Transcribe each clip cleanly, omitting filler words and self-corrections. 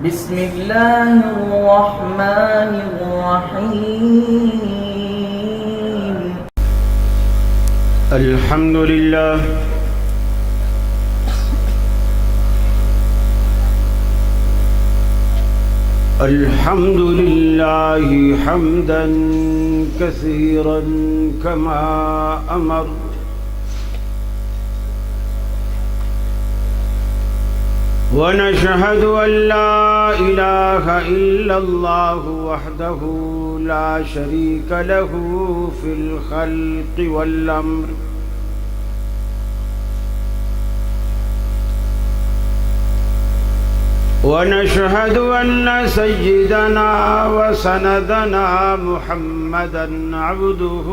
بسم الله الرحمن الرحيم. الحمد لله الحمد لله حمدا كثيرا كما أمر ونشهد أن لا إله إلا الله وحده لا شريك له في الخلق والأمر ونشهد أن سيدنا وسندنا محمدا عبده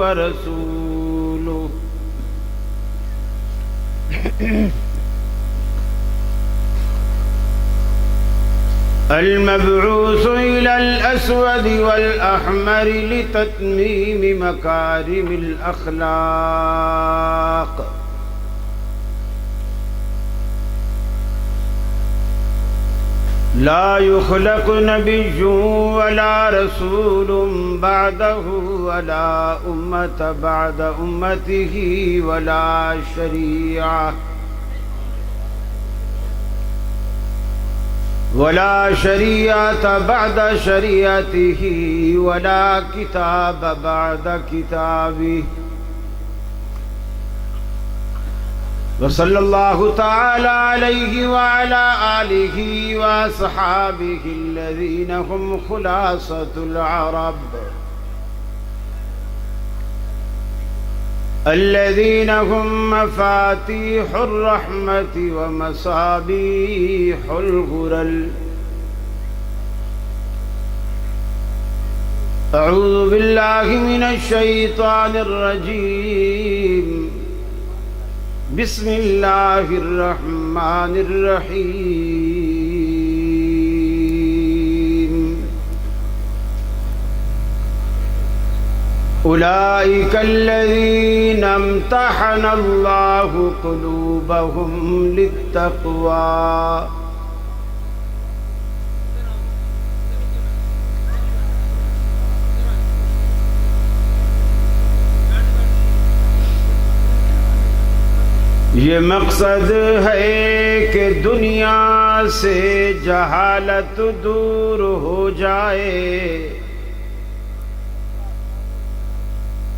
ورسوله المبعوث إلى الأسود والأحمر لتتميم مكارم الأخلاق لا يخلق نبي ولا رسول بعده ولا أمة بعد أمته ولا شريعة بعد شريعته ولا كتاب بعد كتابه وصلى الله تعالى عليه وعلى آله وأصحابه الذين هم خلاصة العرب الذين هم مفاتيح الرحمة ومصابيح الغرل. أعوذ بالله من الشيطان الرجيم. بسم الله الرحمن الرحيم. أولئك الذين امتحن الله قلوبهم للتقوى یہ مقصد ہے کہ دنیا سے جہالت دور ہو جائے،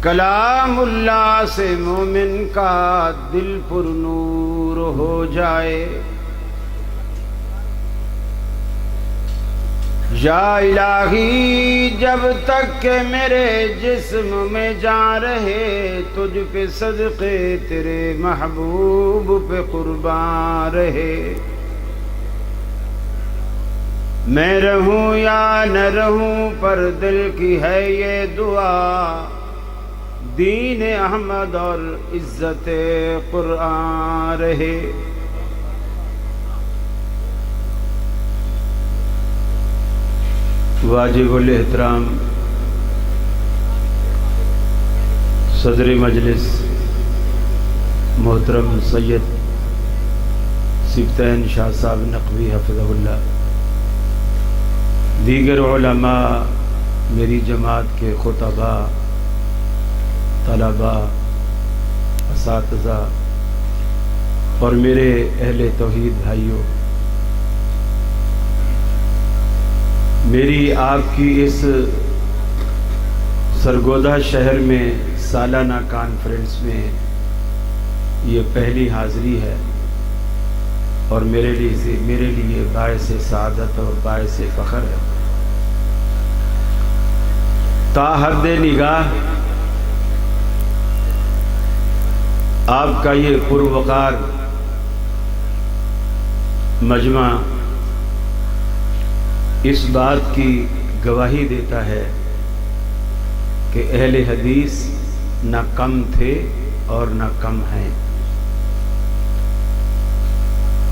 کلام اللہ سے مومن کا دل پر نور ہو جائے۔ یا الہی جب تک کہ میرے جسم میں جان رہے، تجھ پہ صدقے تیرے محبوب پہ قربان رہے۔ میں رہوں یا نہ رہوں پر دل کی ہے یہ دعا، دین احمد اور عزت قرآن رہے۔ واجب الاحترام صدر مجلس محترم سید سبطین شاہ صاحب نقوی حفظہ اللہ، دیگر علماء، میری جماعت کے خطباء، طلباء، اساتذہ اور میرے اہل توحید بھائیوں، میری آپ کی اس سرگودا شہر میں سالانہ کانفرنس میں یہ پہلی حاضری ہے اور میرے لیے باعث سعادت اور باعث فخر ہے۔ تا حد نگاہ آپ کا یہ پروقار مجمع اس بات کی گواہی دیتا ہے کہ اہل حدیث نہ کم تھے اور نہ کم ہیں۔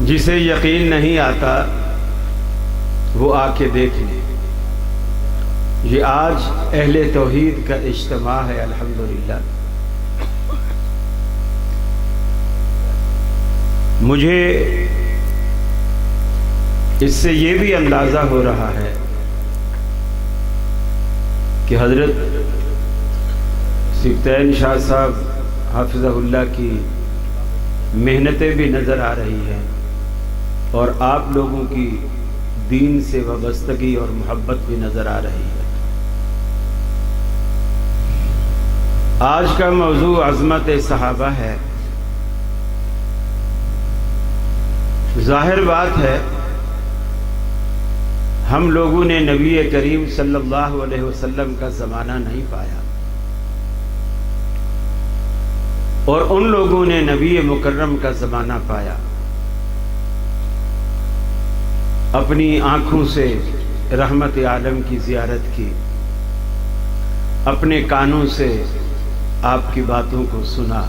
جسے یقین نہیں آتا وہ آ کے دیکھ لے۔ یہ آج اہل توحید کا اجتماع ہے الحمدللہ۔ مجھے اس سے یہ بھی اندازہ ہو رہا ہے کہ حضرت سبطین شاہ صاحب حافظہ اللہ کی محنتیں بھی نظر آ رہی ہیں اور آپ لوگوں کی دین سے وابستگی اور محبت بھی نظر آ رہی ہے۔ آج کا موضوع عظمت صحابہ ہے۔ ظاہر بات ہے ہم لوگوں نے نبی کریم صلی اللہ علیہ وسلم کا زمانہ نہیں پایا، اور ان لوگوں نے نبی مکرم کا زمانہ پایا۔ اپنی آنکھوں سے رحمت عالم کی زیارت کی، اپنے کانوں سے آپ کی باتوں کو سنا،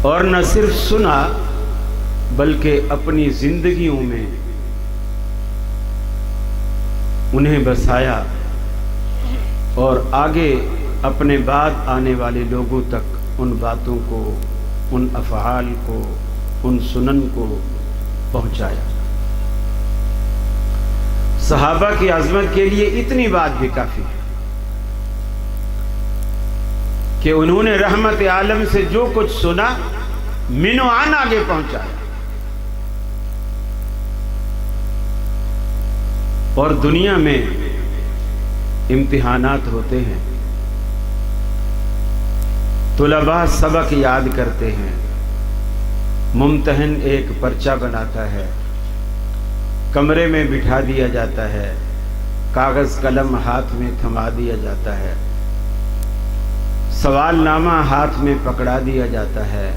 اور نہ صرف سنا بلکہ اپنی زندگیوں میں انہیں بسایا، اور آگے اپنے بعد آنے والے لوگوں تک ان باتوں کو، ان افعال کو، ان سنن کو پہنچایا۔ صحابہ کی عظمت کے لیے اتنی بات بھی کافی ہے کہ انہوں نے رحمت عالم سے جو کچھ سنا منو عن آگے پہنچایا، اور دنیا میں امتحانات ہوتے ہیں، طلباء سبق یاد کرتے ہیں، ممتحن ایک پرچہ بناتا ہے، کمرے میں بٹھا دیا جاتا ہے، کاغذ قلم ہاتھ میں تھما دیا جاتا ہے، سوال نامہ ہاتھ میں پکڑا دیا جاتا ہے،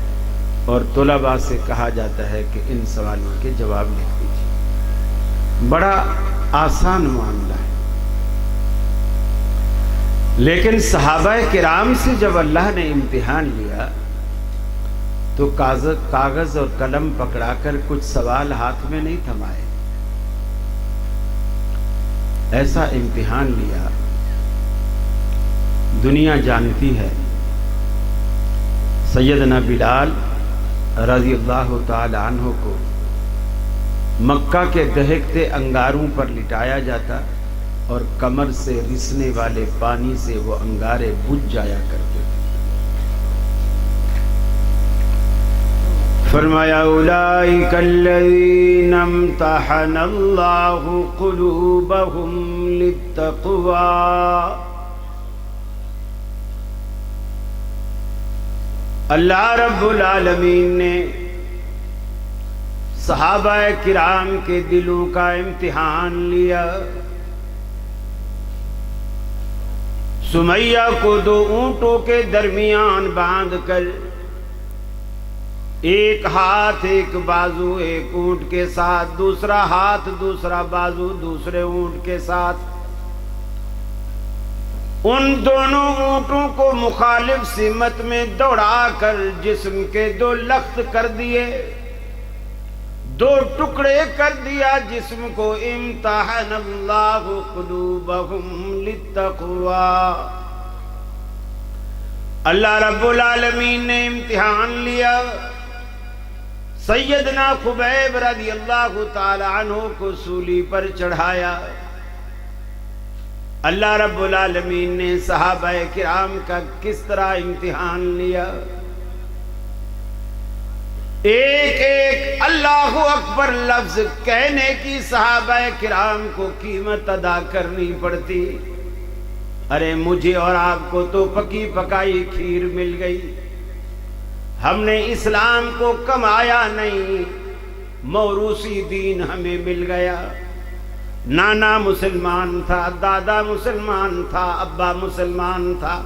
اور طلباء سے کہا جاتا ہے کہ ان سوالوں کے جواب لکھ دیجیے۔ بڑا آسان معاملہ ہے، لیکن صحابہ کرام سے جب اللہ نے امتحان لیا تو کاغذ اور قلم پکڑا کر کچھ سوال ہاتھ میں نہیں تھمائے، ایسا امتحان لیا دنیا جانتی ہے۔ سیدنا بلال رضی اللہ تعالی عنہ کو مکہ کے دہکتے انگاروں پر لٹایا جاتا، اور کمر سے رسنے والے پانی سے وہ انگارے بجھ جایا کرتے تھے۔ فرمایا اولئک الذین امتحن اللہ قلوبہم للتقوی، اللہ رب العالمین نے صحابہ کرام کے دلوں کا امتحان لیا۔ سمیہ کو 2 اونٹوں کے درمیان باندھ کر، ایک ہاتھ ایک بازو ایک اونٹ کے ساتھ، دوسرا ہاتھ دوسرا بازو دوسرے اونٹ کے ساتھ، ان دونوں اونٹوں کو مخالف سمت میں دوڑا کر جسم کے 2 لخت کر دیے، 2 ٹکڑے کر دیا جسم کو۔ امتحن اللہ قلوبہم للتقوی، اللہ رب العالمین نے امتحان لیا۔ سیدنا خبیب رضی اللہ تعالی عنہ کو سولی پر چڑھایا۔ اللہ رب العالمین نے صحابہ کرام کا کس طرح امتحان لیا، ایک ایک اللہ اکبر لفظ کہنے کی صحابہ کرام کو قیمت ادا کرنی پڑتی۔ ارے مجھے اور آپ کو تو پکی پکائی کھیر مل گئی، ہم نے اسلام کو کمایا نہیں، موروثی دین ہمیں مل گیا۔ نانا مسلمان تھا، دادا مسلمان تھا، ابا مسلمان تھا،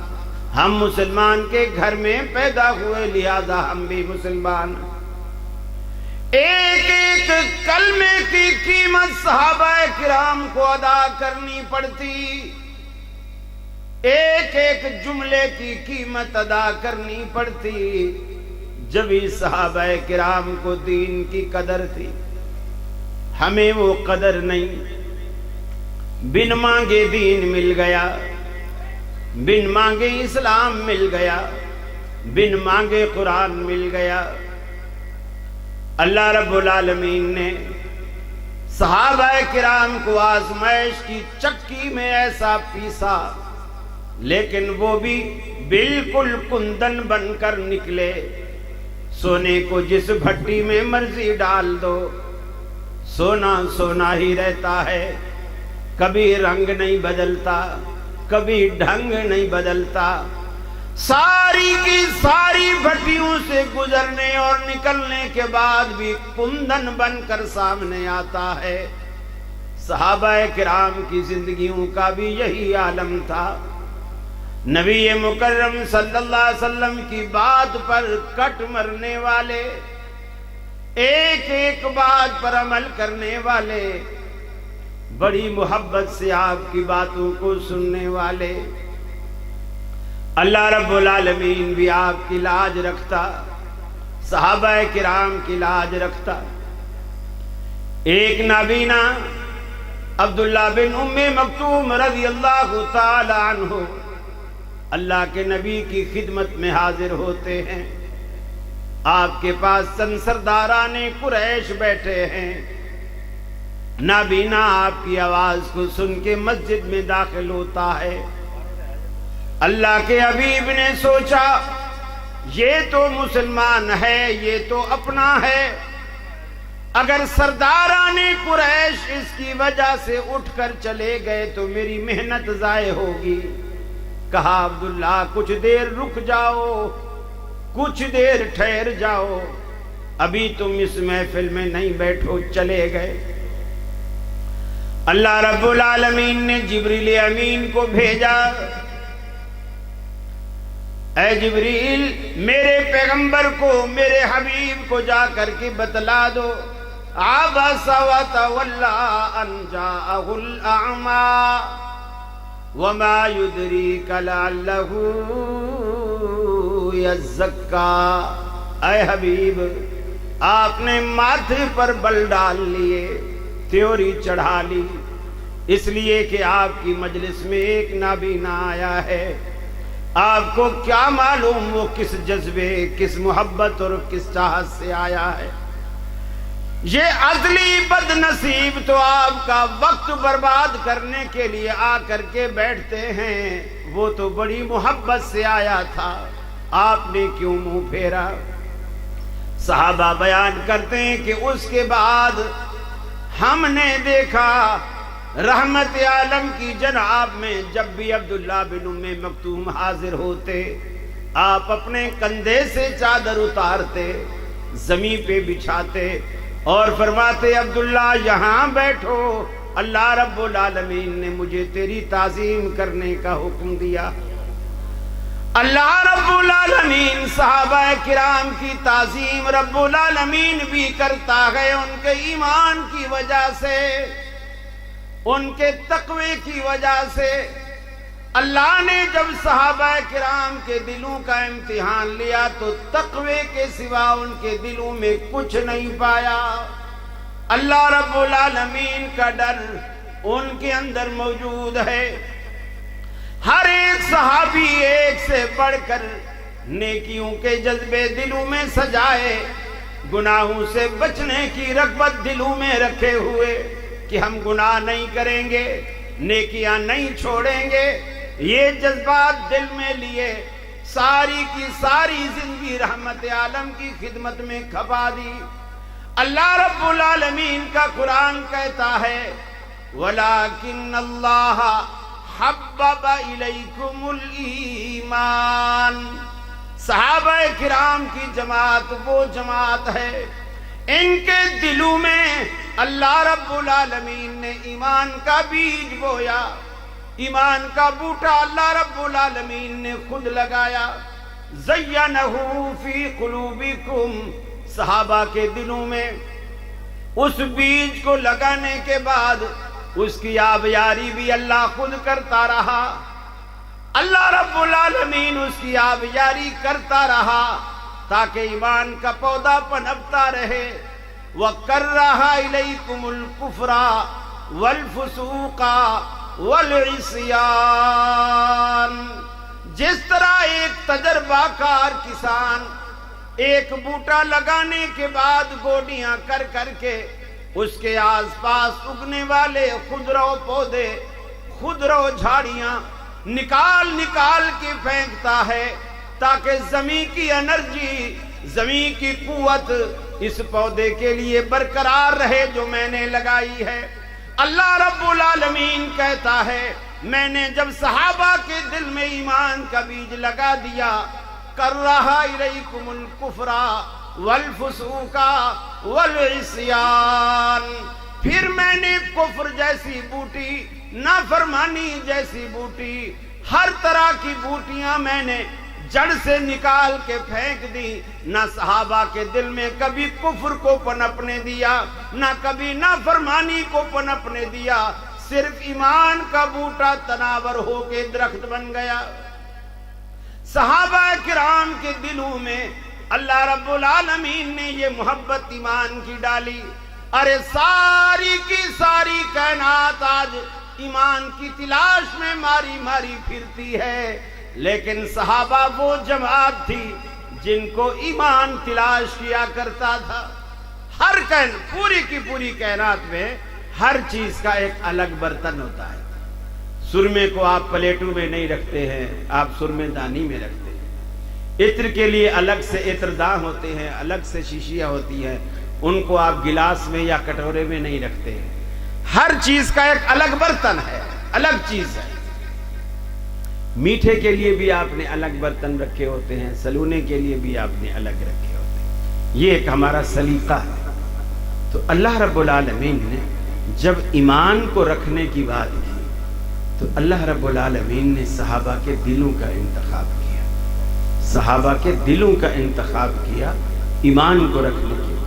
ہم مسلمان کے گھر میں پیدا ہوئے، لہذا ہم بھی مسلمان۔ ایک ایک کلمے کی قیمت صحابہ کرام کو ادا کرنی پڑتی، ایک ایک جملے کی قیمت ادا کرنی پڑتی، جبھی صحابہ کرام کو دین کی قدر تھی۔ ہمیں وہ قدر نہیں، بن مانگے دین مل گیا، بن مانگے اسلام مل گیا، بن مانگے قرآن مل گیا۔ اللہ رب العالمین نے صحابہ کرام کو آزمائش کی چکی میں ایسا پیسا، لیکن وہ بھی بالکل کندن بن کر نکلے۔ سونے کو جس بھٹی میں مرضی ڈال دو، سونا سونا ہی رہتا ہے، کبھی رنگ نہیں بدلتا، کبھی ڈھنگ نہیں بدلتا۔ ساری کی ساری بھٹیوں سے گزرنے اور نکلنے کے بعد بھی کندن بن کر سامنے آتا ہے۔ صحابہ کرام کی زندگیوں کا بھی یہی عالم تھا۔ نبی مکرم صلی اللہ علیہ وسلم کی بات پر کٹ مرنے والے، ایک ایک بات پر عمل کرنے والے، بڑی محبت سے آپ کی باتوں کو سننے والے۔ اللہ رب العالمین بھی آپ کی لاج رکھتا، صحابہ کرام کی لاج رکھتا۔ ایک نابینا عبداللہ بن ام مکتوم رضی اللہ تعالی عنہ اللہ کے نبی کی خدمت میں حاضر ہوتے ہیں۔ آپ کے پاس چند سرداران قریش بیٹھے ہیں۔ نابینا آپ کی آواز کو سن کے مسجد میں داخل ہوتا ہے۔ اللہ کے حبیب نے سوچا یہ تو مسلمان ہے، یہ تو اپنا ہے، اگر سرداران قریش اس کی وجہ سے اٹھ کر چلے گئے تو میری محنت ضائع ہوگی۔ کہا عبداللہ کچھ دیر رک جاؤ، کچھ دیر ٹھہر جاؤ، ابھی تم اس محفل میں نہیں بیٹھو، چلے گئے۔ اللہ رب العالمین نے جبریل امین کو بھیجا، اے جبریل میرے پیغمبر کو، میرے حبیب کو جا کر کے بتلا دو، عبس وتولی ان جاءہ الاعمی وما يدريك لعله يزكى۔ اے حبیب آپ نے ماتھے پر بل ڈال لیے، تیوری چڑھا لی، اس لیے کہ آپ کی مجلس میں ایک نابینا آیا ہے۔ آپ کو کیا معلوم وہ کس جذبے، کس محبت اور کس چاہت سے آیا ہے۔ یہ عدلی بد نصیب تو آپ کا وقت برباد کرنے کے لیے آ کر کے بیٹھتے ہیں، وہ تو بڑی محبت سے آیا تھا، آپ نے کیوں منہ پھیرا؟ صحابہ بیان کرتے ہیں کہ اس کے بعد ہم نے دیکھا رحمت عالم کی جناب میں جب بھی عبداللہ بن ام مکتوم حاضر ہوتے، آپ اپنے کندھے سے چادر اتارتے، زمین پہ بچھاتے اور فرماتے عبداللہ یہاں بیٹھو، اللہ رب العالمین نے مجھے تیری تعظیم کرنے کا حکم دیا۔ اللہ رب العالمین صحابہ کرام کی تعظیم رب العالمین بھی کرتا ہے ان کے ایمان کی وجہ سے، ان کے تقوی کی وجہ سے۔ اللہ نے جب صحابہ کرام کے دلوں کا امتحان لیا تو تقوی کے سوا ان کے دلوں میں کچھ نہیں پایا۔ اللہ رب العالمین کا ڈر ان کے اندر موجود ہے۔ ہر ایک صحابی ایک سے بڑھ کر نیکیوں کے جذبے دلوں میں سجائے، گناہوں سے بچنے کی رغبت دلوں میں رکھے ہوئے کہ ہم گناہ نہیں کریں گے، نیکیاں نہیں چھوڑیں گے، یہ جذبات دل میں لیے ساری کی ساری زندگی رحمت عالم کی خدمت میں کھپا دی۔ اللہ رب العالمین کا قرآن کہتا ہے وَلَكِنَّ اللَّهَ حَبَّبَ إِلَيْكُمُ الْإِيمَانَ۔ صحابہ کرام کی جماعت وہ جماعت ہے ان کے دلوں میں اللہ رب العالمین نے ایمان کا بیج بویا، ایمان کا بوٹا اللہ رب العالمین نے خود لگایا۔ زَيَّنَهُ فِي قُلُوبِكُمْ، صحابہ کے دلوں میں اس بیج کو لگانے کے بعد اس کی آبیاری بھی اللہ خود کرتا رہا، اللہ رب العالمین اس کی آبیاری کرتا رہا تاکہ ایمان کا پودا پنپتا رہے۔ وَكَرَّهَ إِلَيْكُمُ الْكُفْرَ وَالْفُسُوقَ وَالْعِصْيَانَ۔ جس طرح ایک تجربہ کار کسان ایک بوٹا لگانے کے بعد گوڈیاں کر کر کے اس کے آس پاس اگنے والے خضرو پودے، خضرو جھاڑیاں نکال نکال کے پھینکتا ہے تاکہ زمین کی انرجی، زمین کی قوت اس پودے کے لیے برقرار رہے جو میں نے لگائی ہے۔ اللہ رب العالمین کہتا ہے میں نے جب صحابہ کے دل میں ایمان کا بیج لگا دیا، کرہا الیکم الکفر والفسوق والعصیان، پھر میں نے کفر جیسی بوٹی، نافرمانی جیسی بوٹی، ہر طرح کی بوٹیاں میں نے جڑ سے نکال کے پھینک دی۔ نہ صحابہ کے دل میں کبھی کفر کو پنپنے دیا، نہ کبھی نافرمانی کو پنپنے دیا، صرف ایمان کا بوٹا تناور ہو کے درخت بن گیا۔ صحابہ کرام کے دلوں میں اللہ رب العالمین نے یہ محبت ایمان کی ڈالی۔ ارے ساری کی ساری کائنات آج ایمان کی تلاش میں ماری ماری پھرتی ہے، لیکن صحابہ وہ جماعت تھی جن کو ایمان تلاش کیا کرتا تھا۔ ہر پوری کی پوری کائنات میں ہر چیز کا ایک الگ برتن ہوتا ہے۔ سرمے کو آپ پلیٹوں میں نہیں رکھتے ہیں، آپ سرمے دانی میں رکھتے ہیں۔ عطر کے لیے الگ سے عطر داں ہوتے ہیں، الگ سے شیشیاں ہوتی ہیں، ان کو آپ گلاس میں یا کٹورے میں نہیں رکھتے ہیں۔ ہر چیز کا ایک الگ برتن ہے، الگ چیز ہے۔ میٹھے کے لیے بھی آپ نے الگ برتن رکھے ہوتے ہیں، سلونے کے لیے بھی آپ نے الگ رکھے ہوتے ہیں۔ یہ ایک ہمارا سلیقہ ہے۔ تو اللہ رب العالمین نے جب ایمان کو رکھنے کی بات کی تو اللہ رب العالمین نے صحابہ کے دلوں کا انتخاب کیا، صحابہ کے دلوں کا انتخاب کیا ایمان کو رکھنے کے لیے۔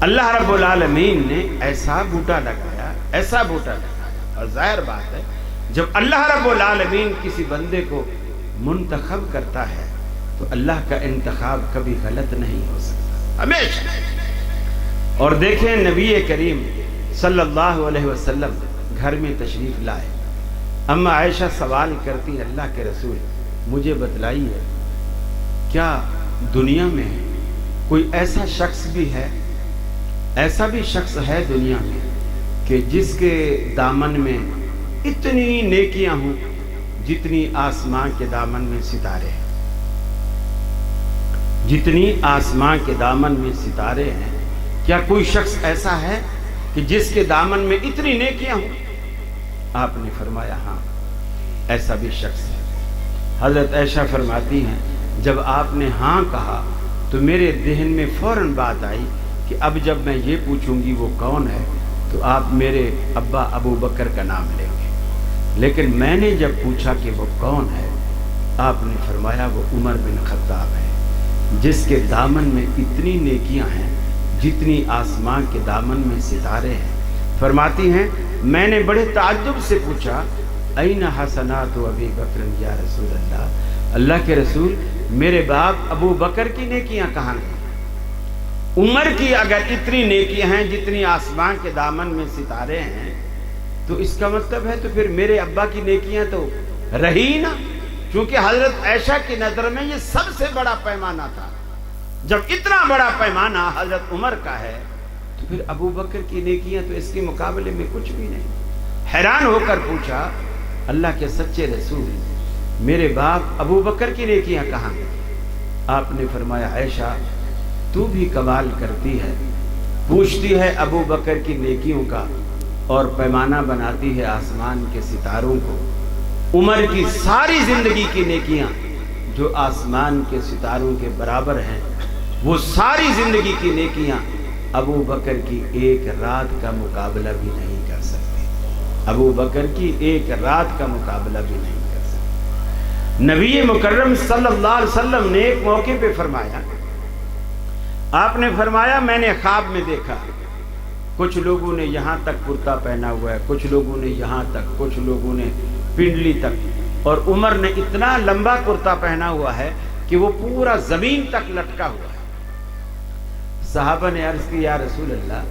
اللہ رب العالمین نے ایسا بوٹا لگایا، ایسا بوٹا لگایا، اور ظاہر بات ہے جب اللہ رب العالمین کسی بندے کو منتخب کرتا ہے تو اللہ کا انتخاب کبھی غلط نہیں ہو سکتا، ہمیشہ۔ اور دیکھیں نبی کریم صلی اللہ علیہ وسلم گھر میں تشریف لائے، اما عائشہ سوال کرتی اللہ کے رسول مجھے بتلائیے کیا دنیا میں کوئی ایسا شخص بھی ہے، ایسا بھی شخص ہے دنیا میں کہ جس کے دامن میں اتنی نیکیاں ہوں جتنی آسمان کے دامن میں ستارے ہیں، جتنی آسمان کے دامن میں ستارے ہیں؟ کیا کوئی شخص ایسا ہے کہ جس کے دامن میں اتنی نیکیاں ہوں؟ آپ نے فرمایا ہاں ایسا بھی شخص ہے۔ حضرت عائشہ فرماتی ہیں جب آپ نے ہاں کہا تو میرے ذہن میں فوراً بات آئی کہ اب جب میں یہ پوچھوں گی وہ کون ہے تو آپ میرے ابا ابو بکر کا نام لیں گے، لیکن میں نے جب پوچھا کہ وہ کون ہے آپ نے فرمایا وہ عمر بن خطاب ہے، جس کے دامن میں اتنی نیکیاں ہیں جتنی آسمان کے دامن میں ستارے ہیں۔ فرماتی ہیں میں نے بڑے تعجب سے پوچھا این حسنات ابی بکر یا رسول اللہ، اللہ کے رسول میرے باپ ابو بکر کی نیکیاں کہاں ہیں؟ عمر کی اگر اتنی نیکیاں ہیں جتنی آسمان کے دامن میں ستارے ہیں تو اس کا مطلب ہے تو پھر میرے ابا کی نیکیاں تو رہی نا، کیونکہ حضرت عائشہ کی نظر میں یہ سب سے بڑا پیمانہ تھا۔ جب اتنا بڑا پیمانہ حضرت عمر کا ہے تو پھر ابو بکر کی نیکیاں تو اس کے مقابلے میں کچھ بھی نہیں۔ حیران ہو کر پوچھا اللہ کے سچے رسول میرے باپ ابو بکر کی نیکیاں کہاں ہیں؟ آپ نے فرمایا عائشہ تو بھی کمال کرتی ہے، پوچھتی ہے ابو بکر کی نیکیوں کا اور پیمانہ بناتی ہے آسمان کے ستاروں کو۔ عمر کی ساری زندگی کی نیکیاں جو آسمان کے ستاروں کے برابر ہیں، وہ ساری زندگی کی نیکیاں ابو بکر کی ایک رات کا مقابلہ بھی نہیں کر سکتی، ابو بکر کی ایک رات کا مقابلہ بھی نہیں کر سکتی۔ نبی مکرم صلی اللہ علیہ وسلم نے ایک موقع پہ فرمایا، آپ نے فرمایا میں نے خواب میں دیکھا کچھ لوگوں نے یہاں تک کرتا پہنا ہوا ہے، کچھ لوگوں نے یہاں تک، کچھ لوگوں نے پنڈلی تک، اور عمر نے اتنا لمبا کرتا پہنا ہوا ہے کہ وہ پورا زمین تک لٹکا ہوا ہے۔ صحابہ نے عرض کی یا رسول اللہ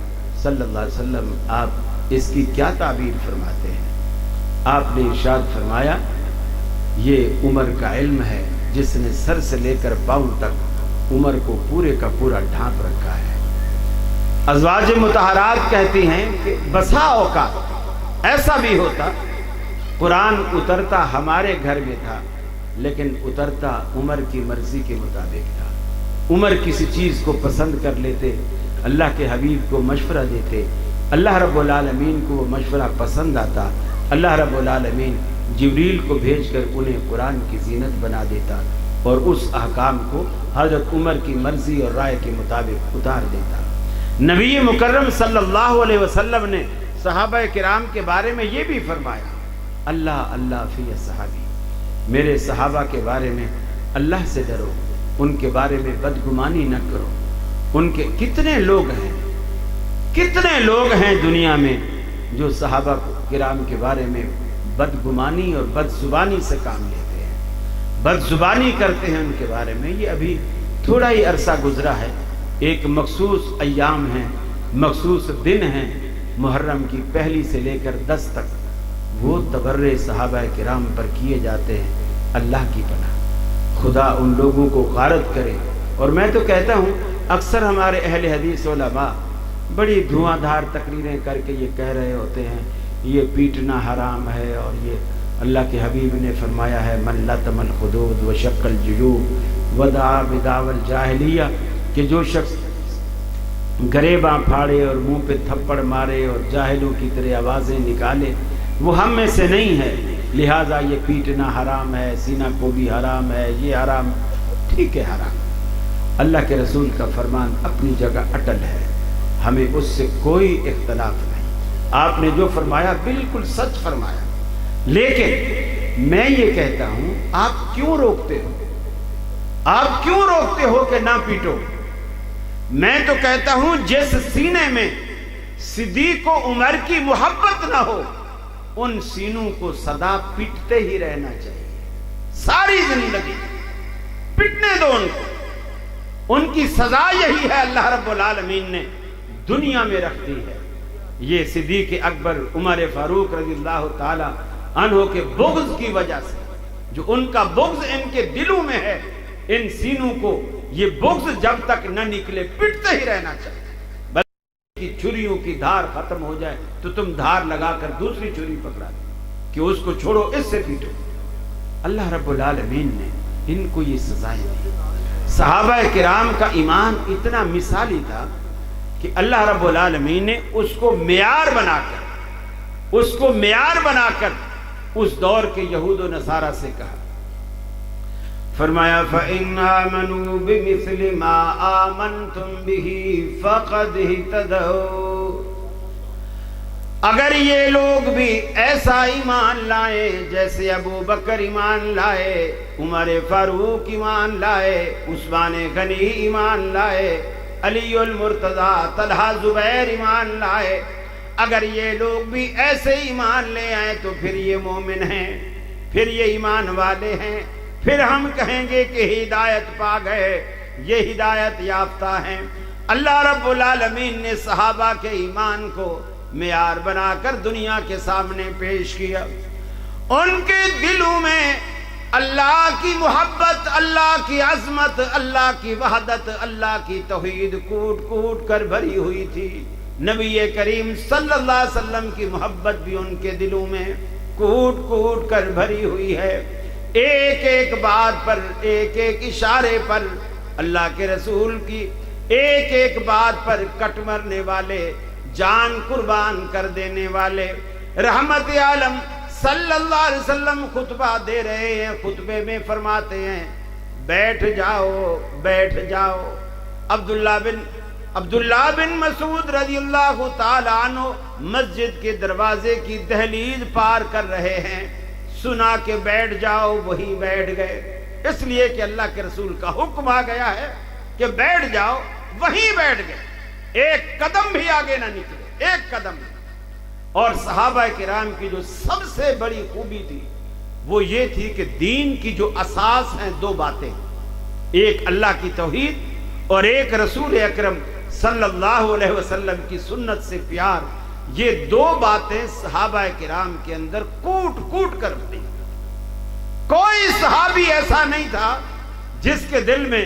صلی اللہ علیہ وسلم آپ اس کی کیا تعبیر فرماتے ہیں؟ آپ نے ارشاد فرمایا یہ عمر کا علم ہے جس نے سر سے لے کر پاؤں تک عمر کو پورے کا پورا ڈھانپ رکھا ہے۔ ازواج مطہرات کہتی ہیں کہ بسا اوقات ایسا بھی ہوتا قرآن اترتا ہمارے گھر میں تھا لیکن اترتا عمر کی مرضی کے مطابق تھا۔ عمر کسی چیز کو پسند کر لیتے، اللہ کے حبیب کو مشورہ دیتے، اللہ رب العالمین کو وہ مشورہ پسند آتا، اللہ رب العالمین جبریل کو بھیج کر انہیں قرآن کی زینت بنا دیتا اور اس احکام کو حضرت عمر کی مرضی اور رائے کے مطابق اتار دیتا۔ نبی مکرم صلی اللہ علیہ وسلم نے صحابہ کرام کے بارے میں یہ بھی فرمایا، اللہ اللہ فی صحابی، میرے صحابہ کے بارے میں اللہ سے ڈرو، ان کے بارے میں بدگمانی نہ کرو۔ ان کے کتنے لوگ ہیں دنیا میں جو صحابہ کرام کے بارے میں بدگمانی اور بدزبانی سے کام لیتے ہیں، بدزبانی کرتے ہیں ان کے بارے میں۔ یہ ابھی تھوڑا ہی عرصہ گزرا ہے، ایک مخصوص ایام ہیں، مخصوص دن ہیں، محرم کی پہلی سے لے کر 10 تک وہ تبرے صحابہ کرام پر کیے جاتے ہیں۔ اللہ کی پناہ، خدا ان لوگوں کو غارت کرے۔ اور میں تو کہتا ہوں اکثر ہمارے اہل حدیث علماء بڑی دھواں دھار تقریریں کر کے یہ کہہ رہے ہوتے ہیں یہ پیٹنا حرام ہے، اور یہ اللہ کے حبیب نے فرمایا ہے من لطم الخدود وشق الجیوب ودعا بدعوی الجاہلیہ، کہ جو شخص گریباں پھاڑے اور منہ پہ تھپڑ مارے اور جاہلوں کی طرح آوازیں نکالے وہ ہم میں سے نہیں ہے، لہٰذا یہ پیٹنا حرام ہے، سینہ کو بھی حرام ہے، یہ حرام، ٹھیک ہے حرام۔ اللہ کے رسول کا فرمان اپنی جگہ اٹل ہے، ہمیں اس سے کوئی اختلاف نہیں۔ آپ نے جو فرمایا بالکل سچ فرمایا، لیکن میں یہ کہتا ہوں آپ کیوں روکتے ہو؟ آپ کیوں روکتے ہو کہ نہ پیٹو؟ میں تو کہتا ہوں جس سینے میں صدیق و عمر کی محبت نہ ہو ان سینوں کو سدا پیٹتے ہی رہنا چاہیے، ساری زندگی پیٹنے دو ان کو، ان کی سزا یہی ہے اللہ رب العالمین نے دنیا میں رکھ دی ہے۔ یہ صدیق اکبر عمر فاروق رضی اللہ تعالی عنہ کے بغض کی وجہ سے، جو ان کا بغض ان کے دلوں میں ہے، ان سینوں کو یہ بغض جب تک نہ نکلے پیٹتے ہی رہنا چاہیے۔ بلکہ چھریوں کی دھار ختم ہو جائے تو تم دھار لگا کر دوسری چھری پکڑا دو کہ اس کو چھوڑو، اس سے پیٹو۔ اللہ رب العالمین نے ان کو یہ سزائیں دی۔ صحابہ کرام کا ایمان اتنا مثالی تھا کہ اللہ رب العالمین نے اس کو معیار بنا کر اس دور کے یہود و نصارہ سے کہا، فرمایا فَإِنْ آمَنُوا بِمِثْلِ مَا آمَنْتُمْ بِهِ فَقَدْ اهْتَدَوْا، اگر یہ لوگ بھی ایسا ایمان لائے جیسے ابو بکر ایمان لائے، عمر فاروق ایمان لائے، عثمان غنی ایمان لائے، علی المرتضیٰ، طلحہ زبیر ایمان لائے، اگر یہ لوگ بھی ایسے ایمان لے آئے تو پھر یہ مومن ہیں، پھر یہ ایمان والے ہیں، پھر ہم کہیں گے کہ ہدایت پا گئے، یہ ہدایت یافتہ ہیں۔ اللہ رب العالمین نے صحابہ کے ایمان کو معیار بنا کر دنیا کے سامنے پیش کیا۔ ان کے دلوں میں اللہ کی محبت، اللہ کی عظمت، اللہ کی وحدت، اللہ کی توحید کوٹ کوٹ کر بھری ہوئی تھی۔ نبی کریم صلی اللہ علیہ وسلم کی محبت بھی ان کے دلوں میں کوٹ کوٹ کر بھری ہوئی ہے۔ ایک ایک بات پر، ایک ایک اشارے پر، اللہ کے رسول کی ایک ایک بات پر کٹ مرنے والے، جان قربان کر دینے والے، رحمت عالم صلی اللہ علیہ وسلم خطبہ دے رہے ہیں، خطبے میں فرماتے ہیں بیٹھ جاؤ بیٹھ جاؤ۔ عبداللہ بن مسعود رضی اللہ تعالی عنہ مسجد کے دروازے کی دہلیز پار کر رہے ہیں، سنا کہ بیٹھ جاؤ، وہیں بیٹھ گئے، اس لیے کہ اللہ کے رسول کا حکم آ گیا ہے کہ بیٹھ جاؤ، وہیں بیٹھ گئے، ایک قدم بھی آگے نہ نکلے، ایک قدم نہیں۔ اور صحابہ کرام کی جو سب سے بڑی خوبی تھی وہ یہ تھی کہ دین کی جو اساس ہیں دو باتیں، ایک اللہ کی توحید اور ایک رسول اکرم صلی اللہ علیہ وسلم کی سنت سے پیار، یہ دو باتیں صحابہ کرام کے اندر کوٹ کوٹ کر تھی۔ کوئی صحابی ایسا نہیں تھا جس کے دل میں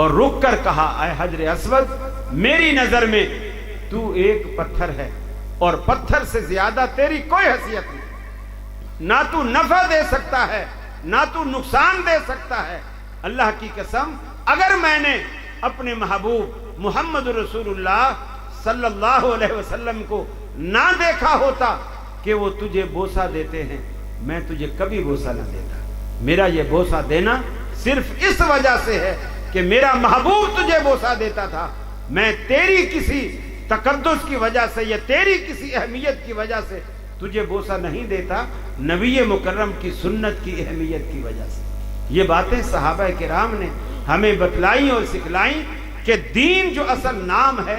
اور رک کر کہا اے حجر اسود میری نظر میں تو ایک پتھر ہے اور پتھر سے زیادہ تیری کوئی حیثیت نہیں، نہ تو نفع دے سکتا ہے نہ تو نقصان دے سکتا ہے۔ اللہ کی قسم اگر میں نے اپنے محبوب محمد رسول اللہ صلی اللہ علیہ وسلم کو نہ دیکھا ہوتا کہ وہ تجھے بوسہ دیتے ہیں، میں تجھے کبھی بوسہ نہ دیتا۔ میرا یہ بوسہ دینا صرف اس وجہ سے ہے کہ میرا محبوب تجھے بوسہ دیتا تھا، میں تیری کسی تقدس کی وجہ سے یا تیری کسی اہمیت کی وجہ سے تجھے بوسہ نہیں دیتا، نبی مکرم کی سنت کی اہمیت کی وجہ سے۔ یہ باتیں صحابہ کرام نے ہمیں بتلائیں اور سکھلائیں کہ دین جو اصل نام ہے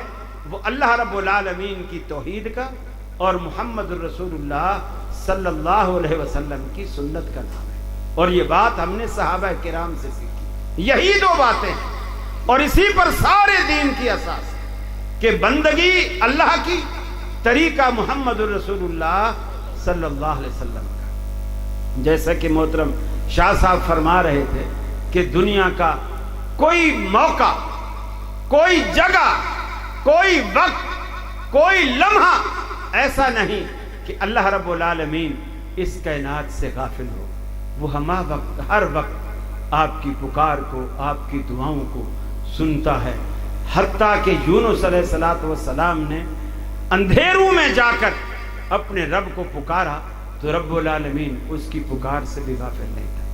وہ اللہ رب العالمین کی توحید کا اور محمد الرسول اللہ صلی اللہ علیہ وسلم کی سنت کا نام ہے، اور یہ بات ہم نے صحابہ کرام سے سیکھی۔ یہی دو باتیں ہیں اور اسی پر سارے دین کی اساس کہ بندگی اللہ کی، طریقہ محمد الرسول اللہ صلی اللہ علیہ وسلم کا۔ جیسا کہ محترم شاہ صاحب فرما رہے تھے کہ دنیا کا کوئی موقع، کوئی جگہ، کوئی وقت، کوئی لمحہ ایسا نہیں کہ اللہ رب العالمین اس کائنات سے غافل ہو۔ وہ ہمہ وقت، ہر وقت آپ کی پکار کو، آپ کی دعاؤں کو سنتا ہے۔ حتیٰ کہ یونس علیہ السلام نے اندھیروں میں جا کر اپنے رب کو پکارا تو رب العالمین اس کی پکار سے بھی غافل نہیں تھا۔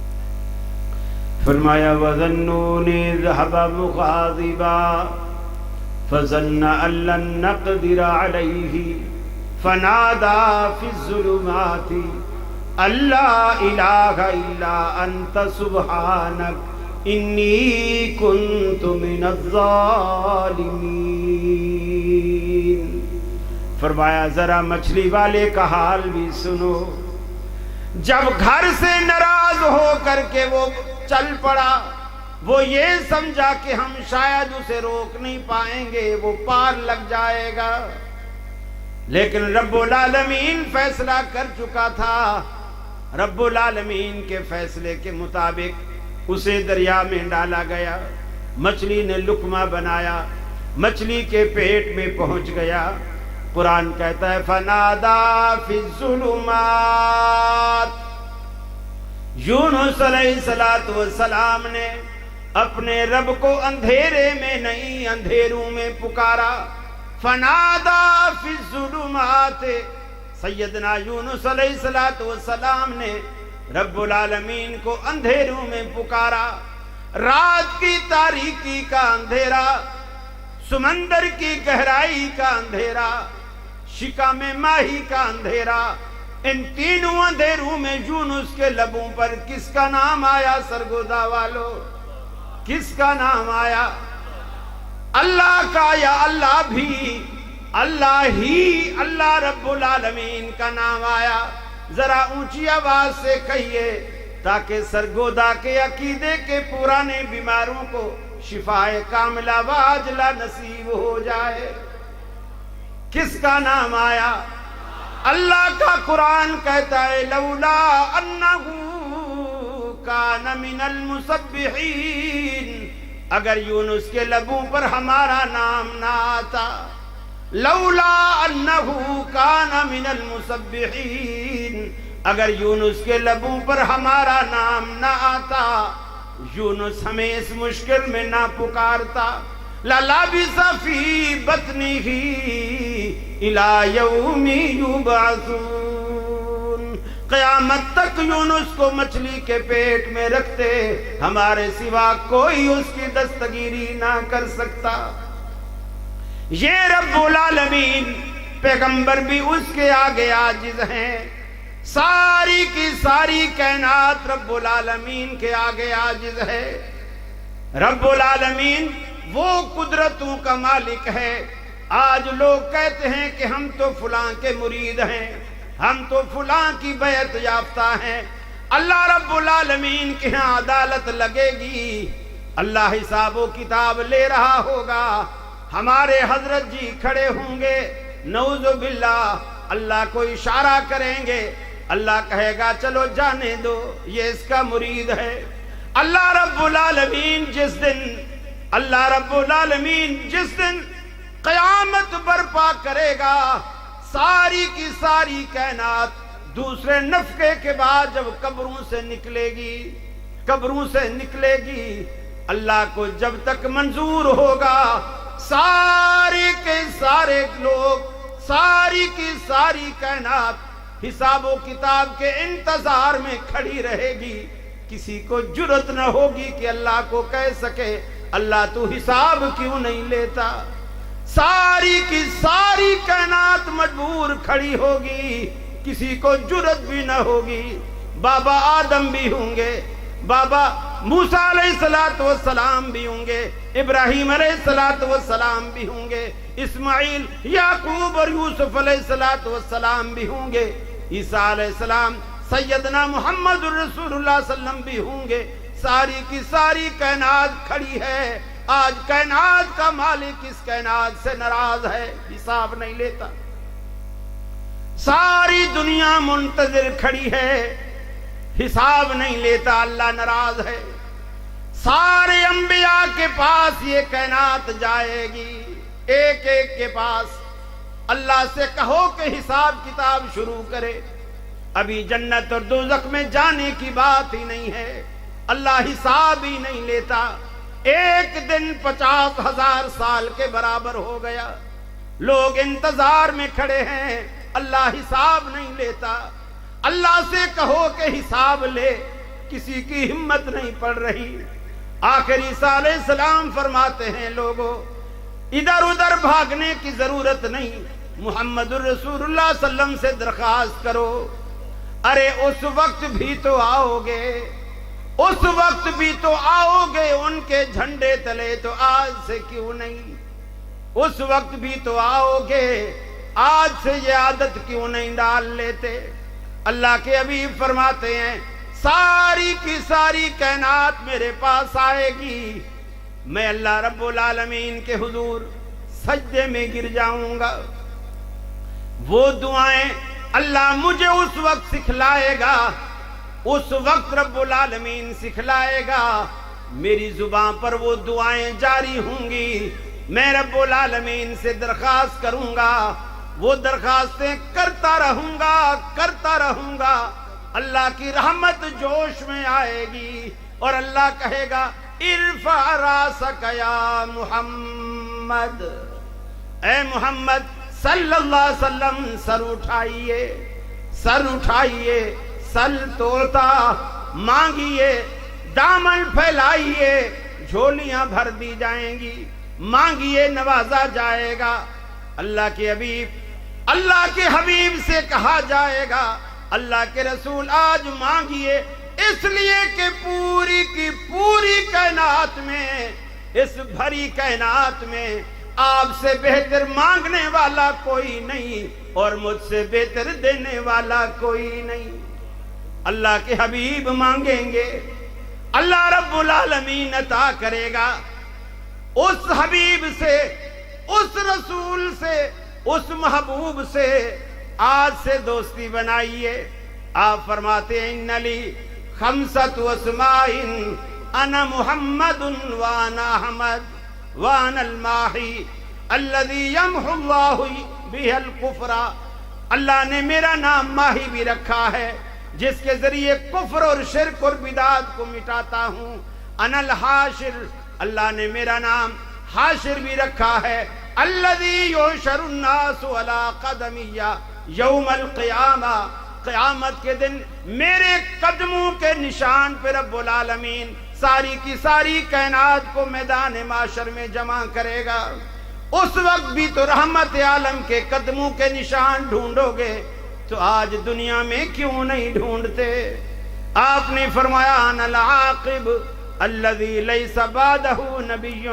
فرمایا وَظَنُّونِ ذَهَبَ مُغَاضِبًا فَظَنَّ أَن لَّن نَّقْدِرَ عَلَيْهِ فَنَادَىٰ فِي الظُّلُمَاتِ أَن لَّا إِلَٰهَ إِلَّا أَنتَ سُبْحَانَكَ إِنِّي كُنتُ مِنَ الظَّالِمِينَ۔ فرمایا ذرا مچھلی والے کا حال بھی سنو، جب گھر سے ناراض ہو کر کے وہ چل پڑا، وہ یہ سمجھا کہ ہم شاید اسے روک نہیں پائیں گے، وہ پار لگ جائے گا، لیکن رب العالمین فیصلہ کر چکا تھا۔ رب العالمین کے فیصلے کے مطابق اسے دریا میں ڈالا گیا، مچھلی نے لقمہ بنایا، مچھلی کے پیٹ میں پہنچ گیا۔ قرآن کہتا ہے فَنَادَىٰ فِي الظُّلُمَاتِ، یونس علیہ السلام نے اپنے رب کو اندھیرے میں نہیں اندھیروں میں پکارا۔ فَنَادَىٰ فِي الظُّلُمَاتِ، سیدنا یونس علیہ السلام نے رب العالمین کو اندھیروں میں پکارا۔ رات کی تاریکی کا اندھیرا، سمندر کی گہرائی کا اندھیرا، شکم ماہی کا اندھیرا، ان تینوں اندھیروں میں یونس کے لبوں پر کس کا نام آیا؟ سرگودا والو، کس کا نام آیا؟ اللہ کا، یا اللہ بھی اللہ ہی اللہ رب العالمین کا نام آیا؟ ذرا اونچی آواز سے کہیے تاکہ سرگودا کے عقیدے کے پرانے بیماروں کو شفائے کاملہ و عاجلہ نصیب ہو جائے۔ کس کا نام آیا؟ اللہ کا قرآن کہتا ہے لولا انہو کان من المسبحین، اگر یونس کے لبوں پر ہمارا نام نہ آتا، لولا انہو کان من المسبحین، اگر یونس کے لبوں پر ہمارا نام نہ آتا، یونس ہمیں اس مشکل میں نہ پکارتا، لَلَبِثَ فِي بَطْنِهِ إِلَىٰ يَوْمِ يُبْعَثُونَ، قیامت تک یونس کو مچھلی کے پیٹ میں رکھتے، ہمارے سوا کوئی اس کی دستگیری نہ کر سکتا۔ یہ رب العالمین، پیغمبر بھی اس کے آگے عاجز ہیں، ساری کی ساری کائنات رب العالمین کے آگے عاجز ہے۔ رب العالمین وہ قدرتوں کا مالک ہے۔ آج لوگ کہتے ہیں کہ ہم تو فلاں کے مرید ہیں، ہم تو فلاں کی بیعت یافتہ ہیں۔ اللہ رب العالمین کے ہاں عدالت لگے گی، اللہ حساب و کتاب لے رہا ہوگا، ہمارے حضرت جی کھڑے ہوں گے، نعوذ باللہ، اللہ کو اشارہ کریں گے، اللہ کہے گا چلو جانے دو، یہ اس کا مرید ہے۔ اللہ رب العالمین جس دن اللہ رب العالمین جس دن قیامت برپا کرے گا، ساری کی ساری کائنات دوسرے نفخے کے بعد جب قبروں سے نکلے گی، اللہ کو جب تک منظور ہوگا، سارے کے سارے لوگ، ساری کی ساری کائنات حساب و کتاب کے انتظار میں کھڑی رہے گی۔ کسی کو جرت نہ ہوگی کہ اللہ کو کہہ سکے اللہ تو حساب کیوں نہیں لیتا۔ ساری کی ساری کائنات مجبور کھڑی ہوگی، کسی کو جرت بھی نہ ہوگی۔ بابا آدم بھی ہوں گے، بابا موسیٰ علیہ السلام بھی ہوں گے، ابراہیم علیہ السلام بھی ہوں گے، اسماعیل، یعقوب اور یوسف علیہ السلام بھی ہوں گے، عیسیٰ علیہ السلام، سیدنا محمد رسول اللہ صلی اللہ علیہ وسلم بھی ہوں گے۔ ساری کی ساری کائنات کھڑی ہے۔ آج کائنات کا مالک اس کائنات سے ناراض ہے، حساب نہیں لیتا۔ ساری دنیا منتظر کھڑی ہے، حساب نہیں لیتا، اللہ ناراض ہے۔ سارے انبیاء کے پاس یہ کائنات جائے گی، ایک ایک کے پاس۔ اللہ سے کہو کہ حساب کتاب شروع کرے۔ ابھی جنت اور دوزخ میں جانے کی بات ہی نہیں ہے، اللہ حساب ہی نہیں لیتا۔ ایک دن 50,000 سال کے برابر ہو گیا، لوگ انتظار میں کھڑے ہیں، اللہ حساب نہیں لیتا۔ اللہ سے کہو کہ حساب لے، کسی کی ہمت نہیں پڑ رہی۔ آخر عیسیٰ علیہ السلام فرماتے ہیں لوگوں ادھر ادھر بھاگنے کی ضرورت نہیں، محمد الرسول اللہ صلی اللہ علیہ وسلم سے درخواست کرو۔ ارے اس وقت بھی تو آؤ گے، اس وقت بھی تو آؤ گے، ان کے جھنڈے تلے تو آج سے کیوں نہیں؟ اس وقت بھی تو آؤ گے، آج سے یہ عادت کیوں نہیں ڈال لیتے؟ اللہ کے حبیب فرماتے ہیں ساری کی ساری کائنات میرے پاس آئے گی، میں اللہ رب العالمین کے حضور سجدے میں گر جاؤں گا۔ وہ دعائیں اللہ مجھے اس وقت سکھلائے گا، اس وقت رب العالمین سکھلائے گا، میری زبان پر وہ دعائیں جاری ہوں گی، میں رب العالمین سے درخواست کروں گا، وہ درخواستیں کرتا رہوں گا۔ اللہ کی رحمت جوش میں آئے گی اور اللہ کہے گا ارفع راسک یا محمد، اے محمد صلی اللہ علیہ وسلم سر اٹھائیے، سل توڑتا مانگیے، دامن پھیلائیے، جھولیاں بھر دی جائیں گی، مانگیے نوازا جائے گا۔ اللہ کے حبیب سے کہا جائے گا اللہ کے رسول آج مانگیے، اس لیے کہ پوری کی پوری کائنات میں، اس بھری کائنات میں آپ سے بہتر مانگنے والا کوئی نہیں اور مجھ سے بہتر دینے والا کوئی نہیں۔ اللہ کے حبیب مانگیں گے، اللہ رب العالمین عطا کرے گا۔ اس حبیب سے، اس رسول سے، اس محبوب سے آج سے دوستی بنائیے۔ آپ فرماتے ہیں ان لی خمسۃ اسماء انا محمد وانا احمد وانا الماحی الذی یمحو اللہ بہ الکفر۔ اللہ نے میرا نام ماہی بھی رکھا ہے جس کے ذریعے کفر اور شرک اور بدعات کو مٹاتا ہوں۔ انا الحاشر، اللہ نے میرا نام حاشر بھی رکھا ہے۔ الذی یحشر الناس علی قدمیہ یوم القیامہ، قیامت کے دن میرے قدموں کے نشان پہ رب العالمین ساری کی ساری کائنات کو میدان معاشر میں جمع کرے گا۔ اس وقت بھی تو رحمت عالم کے قدموں کے نشان ڈھونڈو گے، تو آج دنیا میں کیوں نہیں ڈھونڈتے؟ آپ نے فرمایا انا العاقب الذی لیس بعدہ نبی،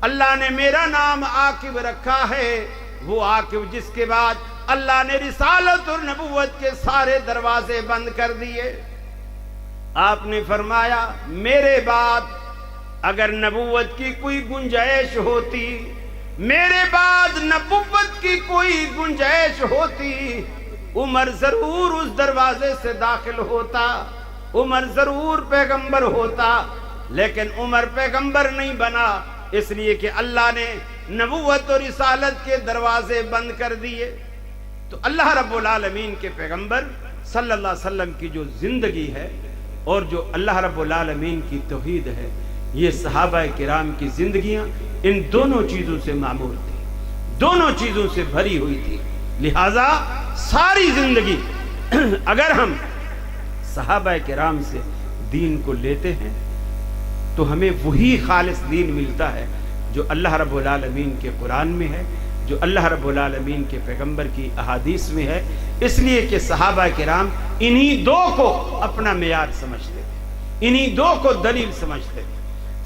اللہ نے میرا نام عاقب رکھا ہے، وہ عاقب جس کے بعد اللہ نے رسالت اور نبوت کے سارے دروازے بند کر دیے۔ آپ نے فرمایا میرے بعد اگر نبوت کی کوئی گنجائش ہوتی، میرے بعد نبوت کی کوئی گنجائش ہوتی، عمر ضرور اس دروازے سے داخل ہوتا، عمر ضرور پیغمبر ہوتا، لیکن عمر پیغمبر نہیں بنا، اس لیے کہ اللہ نے نبوت اور رسالت کے دروازے بند کر دیے، تو اللہ رب العالمین کے پیغمبر صلی اللہ علیہ وسلم کی جو زندگی ہے اور جو اللہ رب العالمین کی توحید ہے، یہ صحابہ کرام کی زندگیاں ان دونوں چیزوں سے معمور تھی، دونوں چیزوں سے بھری ہوئی تھی۔ لہذا ساری زندگی اگر ہم صحابہ کرام سے دین کو لیتے ہیں تو ہمیں وہی خالص دین ملتا ہے جو اللہ رب العالمین کے قرآن میں ہے، جو اللہ رب العالمین کے پیغمبر کی احادیث میں ہے، اس لیے کہ صحابہ کرام انہی دو کو اپنا معیار سمجھتے تھے، انہی دو کو دلیل سمجھتے تھے۔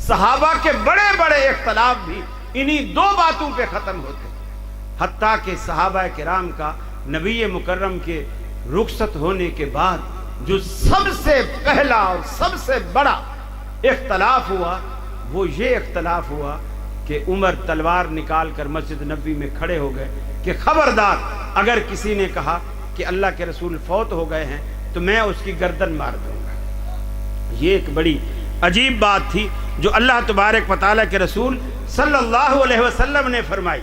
صحابہ کے بڑے بڑے اختلاف بھی انہی دو باتوں پہ ختم ہوتے ہیں، حتیٰ کہ صحابہ کرام کا نبی مکرم کے رخصت ہونے کے بعد جو سب سے پہلا اور سب سے بڑا اختلاف ہوا وہ یہ اختلاف ہوا کہ عمر تلوار نکال کر مسجد نبوی میں کھڑے ہو گئے کہ خبردار اگر کسی نے کہا کہ اللہ کے رسول فوت ہو گئے ہیں تو میں اس کی گردن مار دوں گا۔ یہ ایک بڑی عجیب بات تھی جو اللہ تبارک و تعالیٰ کے رسول صلی اللہ علیہ وسلم نے فرمائی،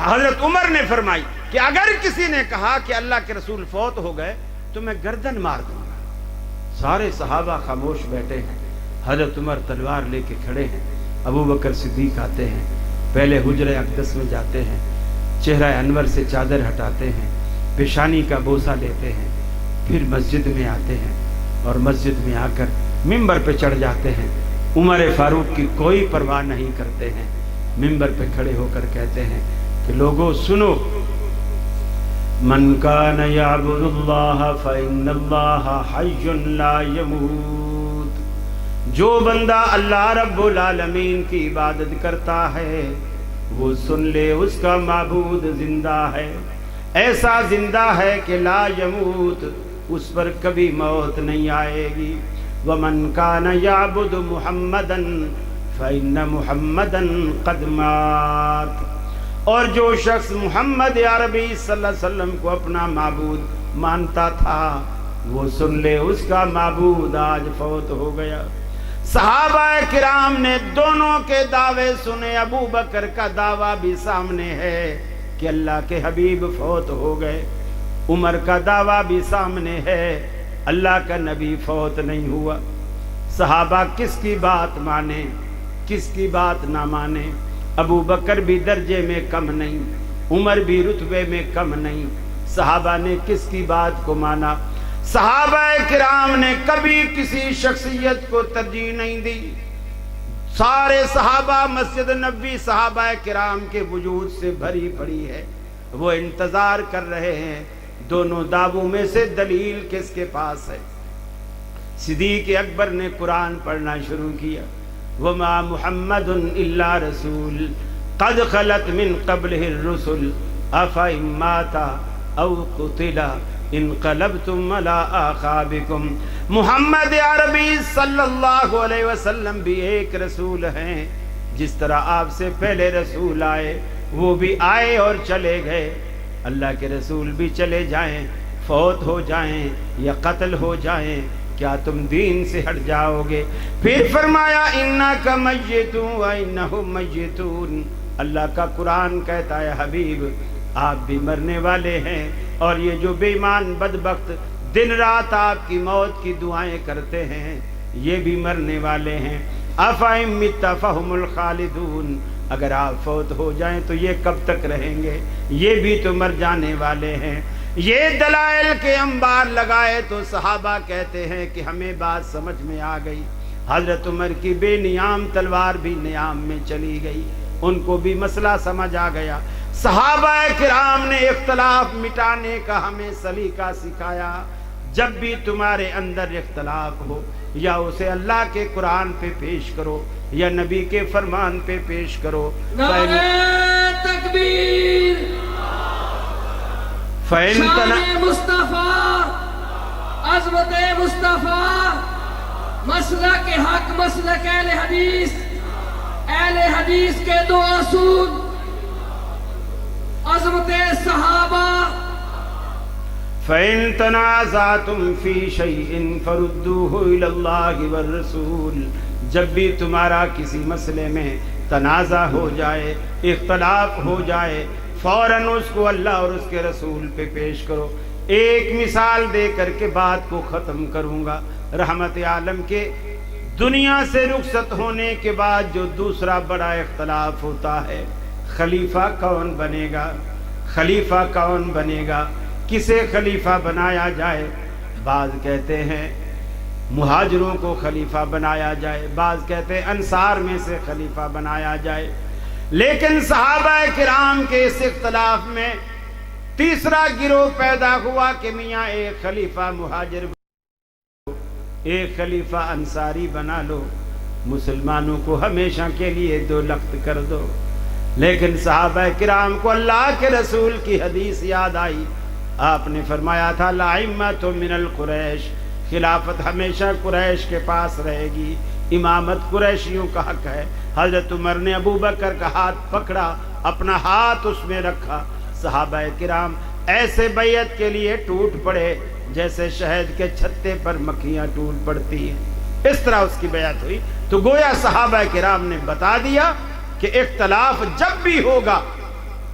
حضرت عمر نے فرمائی کہ اگر کسی نے کہا کہ اللہ کے رسول فوت ہو گئے تو میں گردن مار دوں گا۔ سارے صحابہ خاموش بیٹھے ہیں، حضرت عمر تلوار لے کے کھڑے ہیں، ابو بکر صدیق آتے ہیں، پہلے حجرہ اقدس میں جاتے ہیں، چہرہ انور سے چادر ہٹاتے ہیں، پیشانی کا بوسہ لیتے ہیں، پھر مسجد میں آتے ہیں اور مسجد میں آ کر ممبر پہ چڑھ جاتے ہیں، عمر فاروق کی کوئی پرواہ نہیں کرتے ہیں، ممبر پہ کھڑے ہو کر کہتے ہیں کہ لوگوں سنو، من کان یعبد اللہ فإن اللہ حی لا یموت، جو بندہ اللہ رب العالمین کی عبادت کرتا ہے وہ سن لے اس کا معبود زندہ ہے، ایسا زندہ ہے کہ لا یموت، اس پر کبھی موت نہیں آئے گی۔ ومن کان یعبد محمدا فإن محمدا قد مات، اور جو شخص محمد عربی صلی اللہ علیہ وسلم کو اپنا معبود مانتا تھا وہ سن لے اس کا معبود آج فوت ہو گیا۔ صحابہ کرام نے دونوں کے دعوے سنے، ابو بکر کا دعویٰ بھی سامنے ہے کہ اللہ کے حبیب فوت ہو گئے، عمر کا دعویٰ بھی سامنے ہے اللہ کا نبی فوت نہیں ہوا۔ صحابہ کس کی بات مانے کس کی بات نہ مانے؟ ابو بکر بھی درجے میں کم نہیں، عمر بھی رتبے میں کم نہیں، صحابہ نے کس کی بات کو مانا؟ صحابہ کرام نے کبھی کسی شخصیت کو ترجیح نہیں دی، سارے صحابہ مسجد نبوی صحابہ کرام کے وجود سے بھری پڑی ہے، وہ انتظار کر رہے ہیں دونوں دعووں میں سے دلیل کس کے پاس ہے۔ صدیق اکبر نے قرآن پڑھنا شروع کیا، وما محمد الا رسول قد خلت من قبله الرسل افإن مات او قتل انقلبتم على اعقابكم۔ محمد عربی صلی اللہ علیہ وسلم بھی ایک رسول ہیں، جس طرح آپ سے پہلے رسول آئے وہ بھی آئے اور چلے گئے، اللہ کے رسول بھی چلے جائیں، فوت ہو جائیں یا قتل ہو جائیں، کیا تم دین سے ہٹ جاؤ گے؟ پھر فرمایا انک میت و انہم میتون، اللہ کا قرآن کہتا ہے حبیب آپ بھی مرنے والے ہیں، اور یہ جو بے ایمان بدبخت دن رات آپ کی موت کی دعائیں کرتے ہیں یہ بھی مرنے والے ہیں۔ افإن مت فهم الخالدون، اگر آپ فوت ہو جائیں تو یہ کب تک رہیں گے؟ یہ بھی تو مر جانے والے ہیں۔ یہ دلائل کے انبار لگائے تو صحابہ کہتے ہیں کہ ہمیں بات سمجھ میں آ گئی۔ حضرت عمر کی بے نیام تلوار بھی نیام میں چلی گئی، ان کو بھی مسئلہ سمجھ آ گیا۔ صحابہ کرام نے اختلاف مٹانے کا ہمیں سلیقہ سکھایا، جب بھی تمہارے اندر اختلاف ہو یا اسے اللہ کے قرآن پہ پیش کرو یا نبی کے فرمان پہ پیش کرو۔ نعرہ تکبیر، شان مصطفیٰ، عظمت مصطفیٰ، مسلک حق، مسلک اہل حدیث، اہل حدیث کے دو اصول، عظمت صحابہ۔ فَإِن تَنَازَعْتُمْ فِي شَيْءٍ فَرُدُّوهُ إِلَى اللَّهِ وَالرَّسُولِ، جب بھی تمہارا کسی مسئلے میں تنازع ہو جائے، اختلاف ہو جائے، فوراً اس کو اللہ اور اس کے رسول پہ پیش کرو۔ ایک مثال دے کر کے بات کو ختم کروں گا۔ رحمت عالم کے دنیا سے رخصت ہونے کے بعد جو دوسرا بڑا اختلاف ہوتا ہے، خلیفہ کون بنے گا، خلیفہ کون بنے گا، کسے خلیفہ بنایا جائے۔ بعض کہتے ہیں مہاجروں کو خلیفہ بنایا جائے، بعض کہتے ہیں انصار میں سے خلیفہ بنایا جائے، لیکن صحابہ کرام کے اس اختلاف میں تیسرا گروہ پیدا ہوا کہ میاں ایک خلیفہ مہاجر ایک خلیفہ انصاری بنا لو، مسلمانوں کو ہمیشہ کے لیے دو لخت کر دو۔ لیکن صحابہ کرام کو اللہ کے رسول کی حدیث یاد آئی، آپ نے فرمایا تھا لَأِمَّةٌ مِّنَ الْقُرَيْشِ، خلافت ہمیشہ قریش کے پاس رہے گی، امامت قریشیوں کا حق ہے۔ حضرت عمر نے ابو بکر کا ہاتھ پکڑا، اپنا ہاتھ اس میں رکھا، صحابہ کرام ایسے بیعت کے لیے ٹوٹ پڑے جیسے شہد کے چھتے پر مکھیاں ٹوٹ پڑتی ہیں، اس طرح اس کی بیعت ہوئی۔ تو گویا صحابہ کرام نے بتا دیا کہ اختلاف جب بھی ہوگا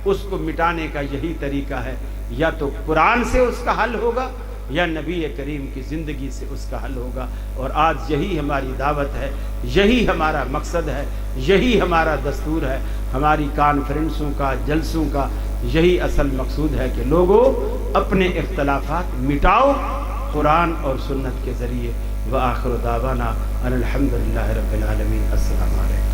اس کو مٹانے کا یہی طریقہ ہے، یا تو قرآن سے اس کا حل ہوگا یا نبی کریم کی زندگی سے اس کا حل ہوگا۔ اور آج یہی ہماری دعوت ہے، یہی ہمارا مقصد ہے، یہی ہمارا دستور ہے، ہماری کانفرنسوں کا، جلسوں کا یہی اصل مقصود ہے کہ لوگوں اپنے اختلافات مٹاؤ قرآن اور سنت کے ذریعے۔ وآخر دعوانا ان الحمدللہ رب العالمین۔ السلام علیکم۔